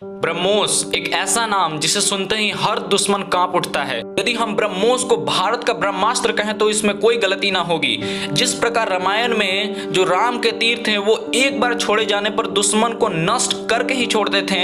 ब्रह्मोस एक ऐसा नाम जिसे सुनते ही हर दुश्मन कांप उठता है। यदि हम ब्रह्मोस को भारत का ब्रह्मास्त्र कहें तो इसमें कोई गलती ना होगी। जिस प्रकार रामायण में जो राम के तीर थे वो एक बार छोड़े जाने पर दुश्मन को नष्ट करके ही छोड़ते थे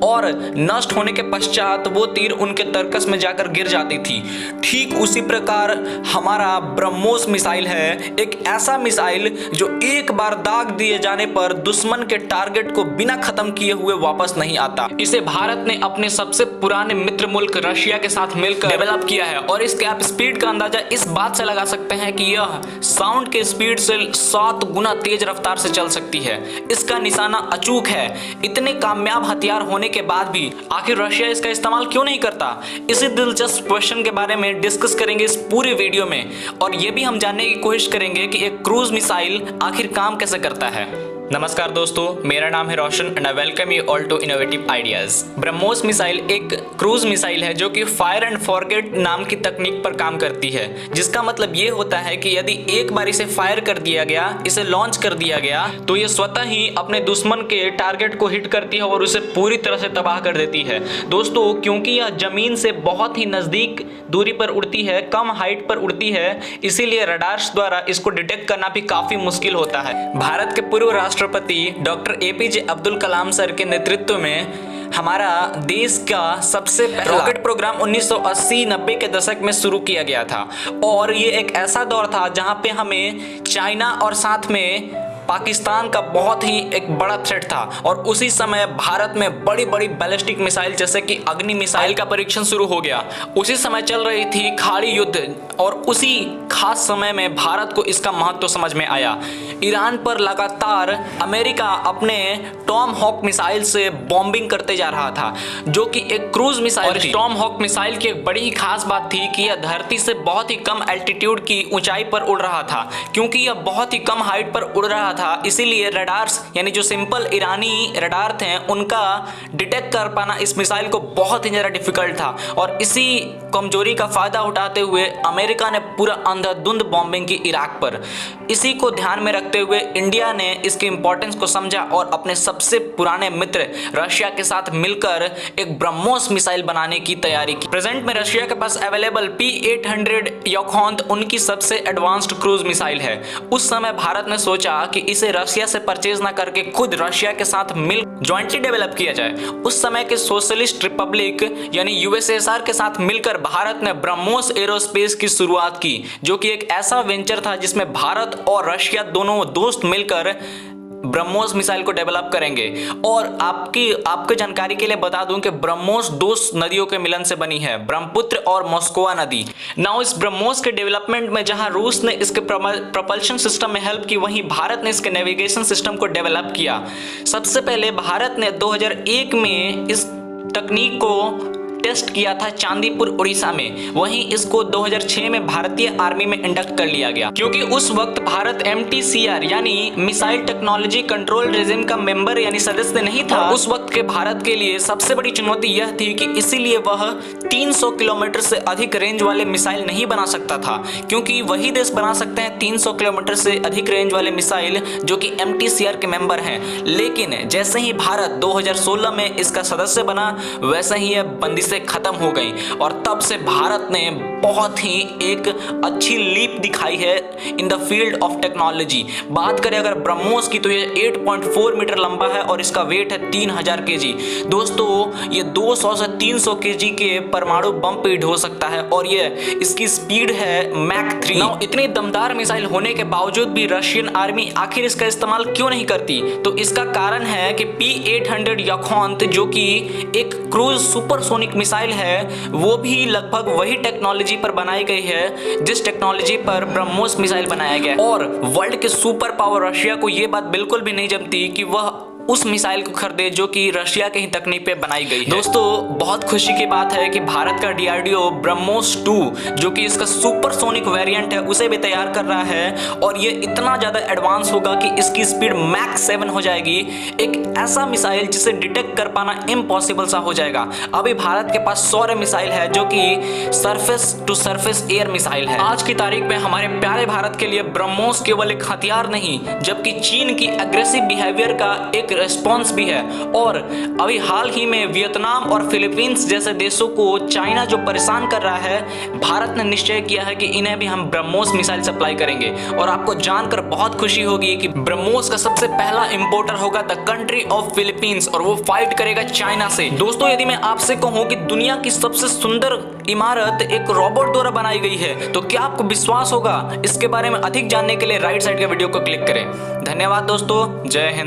और नष्ट होने के पश्चात वो तीर उनके तरकस में जाकर गिर जाती थी, ठीक उसी प्रकार हमारा ब्रह्मोस मिसाइल है। एक ऐसा मिसाइल जो एक बार दाग दिए जाने पर दुश्मन के टारगेट को बिना खत्म किए हुए वापस नहीं आता। इसे भारत ने अपने सबसे पुराने मित्र मुल्क रशिया के साथ मिलकर डेवलप किया है और इसके आप स्पीड का अंदाजा इस बात से लगा सकते हैं कि यह साउंड के स्पीड से 7 गुना तेज रफ्तार से चल सकती है। इसका निशाना अचूक है। इतने कामयाब हथियार होने के बाद भी आखिर रशिया इसका इस्तेमाल क्यों नहीं करता? इसी दिलचस्प क्वेश्चन के बारे में डिस्कस करेंगे इस पूरे वीडियो में और यह भी हम जानने की कोशिश करेंगे कि एक क्रूज मिसाइल आखिर काम कैसे करता है। नमस्कार दोस्तों, मेरा नाम है Roshan and I welcome you all to innovative ideas. BrahMos missile एक क्रूज मिसाइल है जो कि फायर एंड फॉरगेट नाम की तकनीक पर काम करती है, जिसका मतलब ये होता है कि यदि एक बार इसे फायर कर दिया गया, इसे लॉन्च कर दिया गया, तो ये स्वतः ही अपने दुश्मन के टारगेट को हिट करती है और उसे पूरी तरह से तबाह कर देती है। दोस्तों, क्योंकि यह जमीन से बहुत ही नजदीक दूरी पर उड़ती है, कम हाइट पर उड़ती है, इसीलिए रडार्स द्वारा इसको डिटेक्ट करना भी काफी मुश्किल होता है। भारत के पूर्व राष्ट्रपति doctor APJ Abdul Kalam sir के नेतृत्व में हमारा देश का सबसे पहला रॉकेट प्रोग्राम 1980-90 के दशक में शुरू किया गया था और ये एक ऐसा दौर था जहां पे हमें चाइना और साथ में पाकिस्तान का बहुत ही एक बड़ा थ्रेट था और उसी समय भारत में बड़ी बड़ी बैलिस्टिक मिसाइल जैसे कि अग्नि मिसाइल का परीक्षण शुरू हो गया। उसी समय चल रही थी खाड़ी युद्ध और उसी खास समय में भारत को इसका महत्व समझ में आया। ईरान पर लगातार अमेरिका अपने टॉम हॉक मिसाइल से बॉम्बिंग करते जा रहा था, जो कि एक क्रूज मिसाइल थी। टॉम हॉक मिसाइल की एक बड़ी ही खास बात थी कि यह धरती से बहुत ही कम एल्टीट्यूड की ऊंचाई पर उड़ रहा था। क्योंकि यह बहुत ही कम हाइट पर उड़ रहा था, इसीलिए रडार्स यानी जो सिंपल ईरानी रडार थे उनका डिटेक्ट कर पाना इस मिसाइल को बहुत ही ज़्यादा डिफिकल्ट था। और इसी कमजोरी का फायदा उठाते हुए अमेरिका ने पूरा अंधाधुंध बॉम्बिंग की इराक पर। इसी को ध्यान में रखते हुए इंडिया ने इसके इंपॉर्टेंस को समझा और अपने सबसे पुराने मित्र रशिया के साथ मिलकर एक ब्रह्मोस मिसाइल बनाने की तैयारी की। प्रेजेंट में रशिया के पास अवेलेबल P-800 योखोंत उनकी सबसे एडवांस्ड क्रूज मिसाइल है। उस समय भारत ने सोचा कि इसे रशिया से परचेज ना करके खुद रशिया के साथ मिल जॉइंटली डेवलप किया जाए। उस समय के सोशलिस्ट रिपब्लिक यानी यूएसएसआर के साथ मिलकर भारत ने ब्रह्मोस एरोस्पेस की शुरुआत की, जो कि एक ऐसा वेंचर था जिसमें भारत और रशिया दोनों दोस्त मिलकर ब्रह्मोस मिसाइल को डेवलप करेंगे। और आपके जानकारी के लिए बता दूं कि ब्रह्मोस दो नदियों के मिलन से बनी है, ब्रह्मपुत्र और मोस्कोवा नदी। नाउ इस ब्रह्मोस के डेवलपमेंट में जहां रूस ने इसके प्रोपल्शन सिस्टम में हेल्प की, वहीं भारत ने इसके नेविगेशन सिस्टम को डेवलप किया। सबसे पहले भारत ने 2001 में इस तकनीक को टेस्ट किया था चांदीपुर उड़ीसा में। वहीं इसको 2006 में भारतीय आर्मी में इंडक्ट कर लिया गया। क्योंकि उस वक्त भारत MTCR यानी मिसाइल टेक्नोलॉजी कंट्रोल रेजिम का मेंबर यानी सदस्य नहीं था। उस वक्त के भारत के लिए सबसे बड़ी चुनौती यह थी कि इसीलिए वह 300 किलोमीटर से अधिक रेंज वाले मिसाइल नहीं बना सकता था, क्योंकि वही देश बना सकते हैं 300 किलोमीटर से अधिक रेंज वाले मिसाइल जो कि MTCR के मेंबर हैं। लेकिन जैसे ही भारत 2016 में इसका सदस्य बना, वैसे ही यह बंदी से खत्म हो गई और तब से भारत ने बहुत ही एक अच्छी लीप दिखाई है in the field of technology. बात करें अगर ब्रह्मोस की तो ये 8.4 मीटर लंबा है और इसका वेट है 3000 kg। दोस्तों, ये 200 से 300 kg के परमाणु बम पे ढो सकता है और ये इसकी स्पीड है मैक 3। नाउ इतनी दमदार मिसाइल होने के बावजूद भी रशियन आर्मी आखिर इसका इस्तेमाल क्यों नहीं करती? तो इसका कारण है कि P-800 योखोंत जो कि एक क्रूज सुपरसोनिक मिसाइल है, वो भी लगभग वही टेक्नोलॉजी पर बनाई गई है जिस टेक्नोलॉजी पर ब्रह्मोस मिसाइल बनाया गया। और वर्ल्ड के सुपर पावर रशिया को यह बात बिल्कुल भी नहीं जमती कि वह उस मिसाइल को खरीदे जो कि रशिया के ही तकनीक पे बनाई गई है। दोस्तों, बहुत खुशी की बात है कि भारत का DRDO ब्रह्मोस 2 जो कि इसका सुपरसोनिक वेरिएंट है उसे भी तैयार कर रहा है और ये इतना ज्यादा एडवांस होगा कि इसकी स्पीड मैक 7 हो जाएगी। एक ऐसा मिसाइल जिसे डिटेक्ट कर पाना इम्पॉसिबल सा हो जाएगा। अभी भारत के पास सौर्य मिसाइल है जो कि surface to surface air missile है। आज की तारीख में हमारे प्यारे भारत के लिए ब्रह्मोस केवल एक हथियार नहीं, जबकि चीन की एग्रेसिव बिहेवियर का एक रेस्पॉन्स भी है। और अभी हाल ही में वियतनाम और फिलीपींस जैसे देशों को चाइना जो परेशान कर रहा है, भारत ने निश्चय किया है कि इन्हें भी हम ब्रह्मोस मिसाइल सप्लाई करेंगे। और आपको जानकर बहुत खुशी होगी कि ब्रह्मोस का सबसे पहला इंपोर्टर होगा द कंट्री ऑफ फिलीपींस, और वो फाइट करेगा चाइना से। दोस्तों, यदि मैं आपसे कहूं कि दुनिया की सबसे सुंदर इमारत एक रोबोट द्वारा बनाई गई है, तो क्या आपको विश्वास होगा? इसके बारे में अधिक जानने के लिए राइट साइड के वीडियो को क्लिक करें। धन्यवाद दोस्तों, जय हिंद।